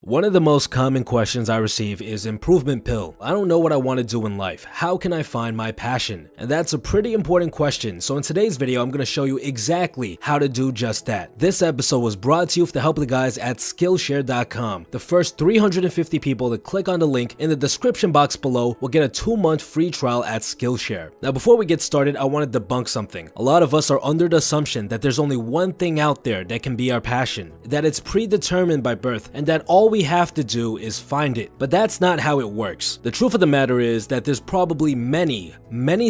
One of the most common questions I receive is improvement pill. I don't know what I want to do in life. How can I find my passion? And that's a pretty important question. So in today's video, I'm going to show you exactly how to do just that. This episode was brought to you with the help of the guys at Skillshare.com. The first 350 people to click on the link in the description box below will get a 2-month free trial at Skillshare. Now, before we get started, I want to debunk something. A lot of us are under the assumption that there's only one thing out there that can be our passion, that it's predetermined by birth, and that all we have to do is find it. But that's not how it works. The truth of the matter is that there's probably many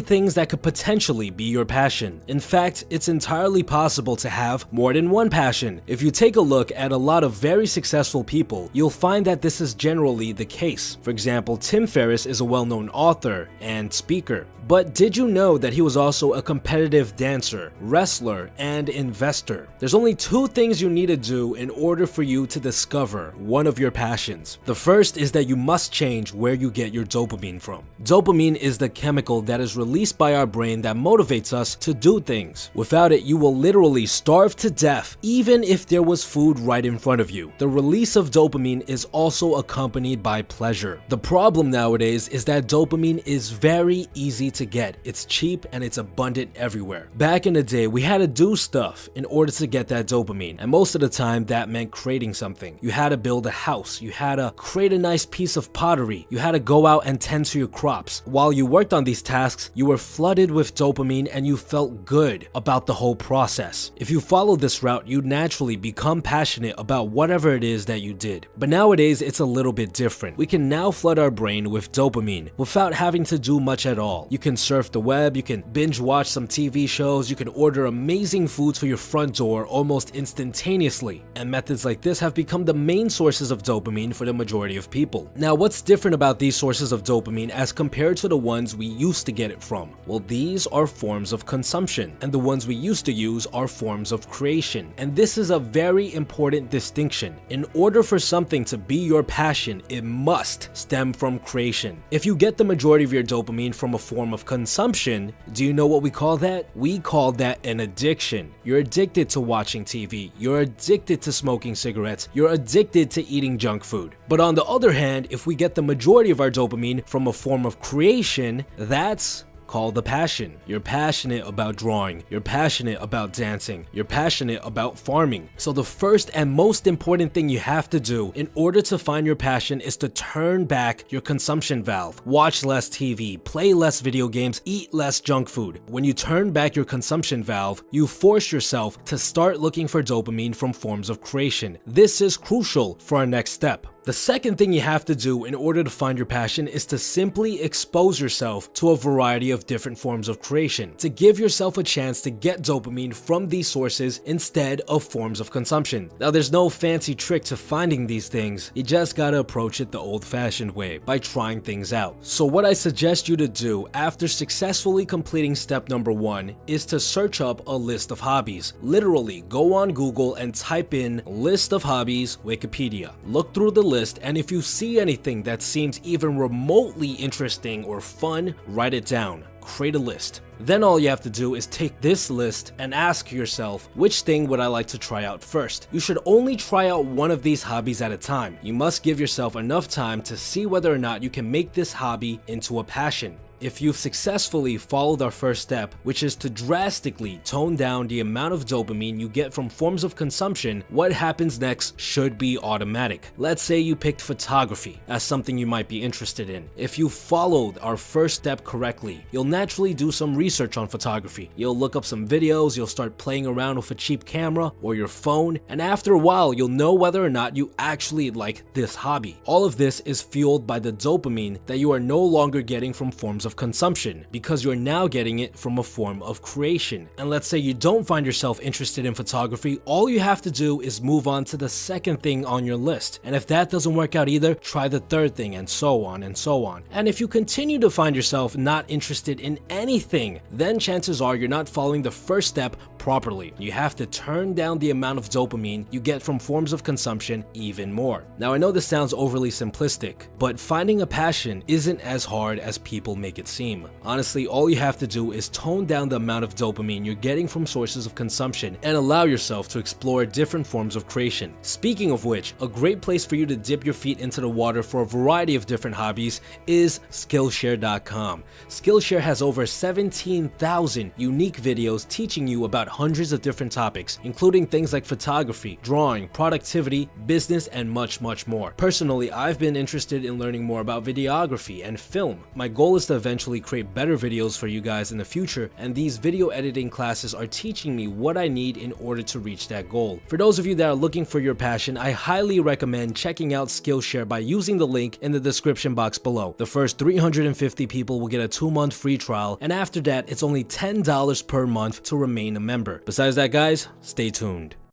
things that could potentially be your passion. In fact, it's entirely possible to have more than one passion. If you take a look at a lot of very successful people, you'll find that this is generally the case. For example, Tim Ferriss is a well-known author and speaker. But did you know that he was also a competitive dancer, wrestler, and investor? There's only 2 things you need to do in order for you to discover one of your passions. The first is that you must change where you get your dopamine from. Dopamine is the chemical that is released by our brain that motivates us to do things. Without it, you will literally starve to death, even if there was food right in front of you. The release of dopamine is also accompanied by pleasure. The problem nowadays is that dopamine is very easy to get. It's cheap and it's abundant everywhere. Back in the day, we had to do stuff in order to get that dopamine, and most of the time that meant creating something. You had to build a house, you had to create a nice piece of pottery, you had to go out and tend to your crops. While you worked on these tasks, you were flooded with dopamine and you felt good about the whole process. If you follow this route, you'd naturally become passionate about whatever it is that you did. But nowadays, it's a little bit different. We can now flood our brain with dopamine without having to do much at all. You can surf the web, you can binge watch some TV shows, you can order amazing foods for your front door almost instantaneously. And methods like this have become the main sources of dopamine for the majority of people. Now, what's different about these sources of dopamine as compared to the ones we used to get it from? Well, these are forms of consumption, and the ones we used to use are forms of creation. And this is a very important distinction. In order for something to be your passion, it must stem from creation. If you get the majority of your dopamine from a form of consumption, do you know what we call that? We call that an addiction. You're addicted to watching TV, you're addicted to smoking cigarettes, you're addicted to eating junk food. But on the other hand, if we get the majority of our dopamine from a form of creation, that's called the passion. You're passionate about drawing, you're passionate about dancing, you're passionate about farming. So the first and most important thing you have to do in order to find your passion is to turn back your consumption valve. Watch less TV, play less video games, eat less junk food. When you turn back your consumption valve, you force yourself to start looking for dopamine from forms of creation. This is crucial for our next step. The second thing you have to do in order to find your passion is to simply expose yourself to a variety of different forms of creation, to give yourself a chance to get dopamine from these sources instead of forms of consumption. Now, there's no fancy trick to finding these things, you just gotta approach it the old-fashioned way, by trying things out. So what I suggest you to do after successfully completing step number 1 is to search up a list of hobbies. Literally, go on Google and type in list of hobbies Wikipedia. Look through the list, and if you see anything that seems even remotely interesting or fun, write it down. Create a list. Then all you have to do is take this list and ask yourself, which thing would I like to try out first? You should only try out one of these hobbies at a time. You must give yourself enough time to see whether or not you can make this hobby into a passion. If you've successfully followed our first step, which is to drastically tone down the amount of dopamine you get from forms of consumption, what happens next should be automatic. Let's say you picked photography as something you might be interested in. If you followed our first step correctly, you'll naturally do some research on photography. You'll look up some videos, you'll start playing around with a cheap camera or your phone, and after a while, you'll know whether or not you actually like this hobby. All of this is fueled by the dopamine that you are no longer getting from forms of consumption, because you're now getting it from a form of creation. And let's say you don't find yourself interested in photography, all you have to do is move on to the second thing on your list. And if that doesn't work out either, try the third thing, and so on and so on. And if you continue to find yourself not interested in anything, then chances are you're not following the first step properly. You have to turn down the amount of dopamine you get from forms of consumption even more. Now, I know this sounds overly simplistic, but finding a passion isn't as hard as people make it it seem. Honestly, all you have to do is tone down the amount of dopamine you're getting from sources of consumption and allow yourself to explore different forms of creation. Speaking of which, a great place for you to dip your feet into the water for a variety of different hobbies is Skillshare.com. Skillshare has over 17,000 unique videos teaching you about hundreds of different topics, including things like photography, drawing, productivity, business, and much more. Personally, I've been interested in learning more about videography and film. My goal is to eventually create better videos for you guys in the future, and these video editing classes are teaching me what I need in order to reach that goal. For those of you that are looking for your passion, I highly recommend checking out Skillshare by using the link in the description box below. The first 350 people will get a 2-month free trial, and after that, it's only $10 per month to remain a member. Besides that, guys, stay tuned.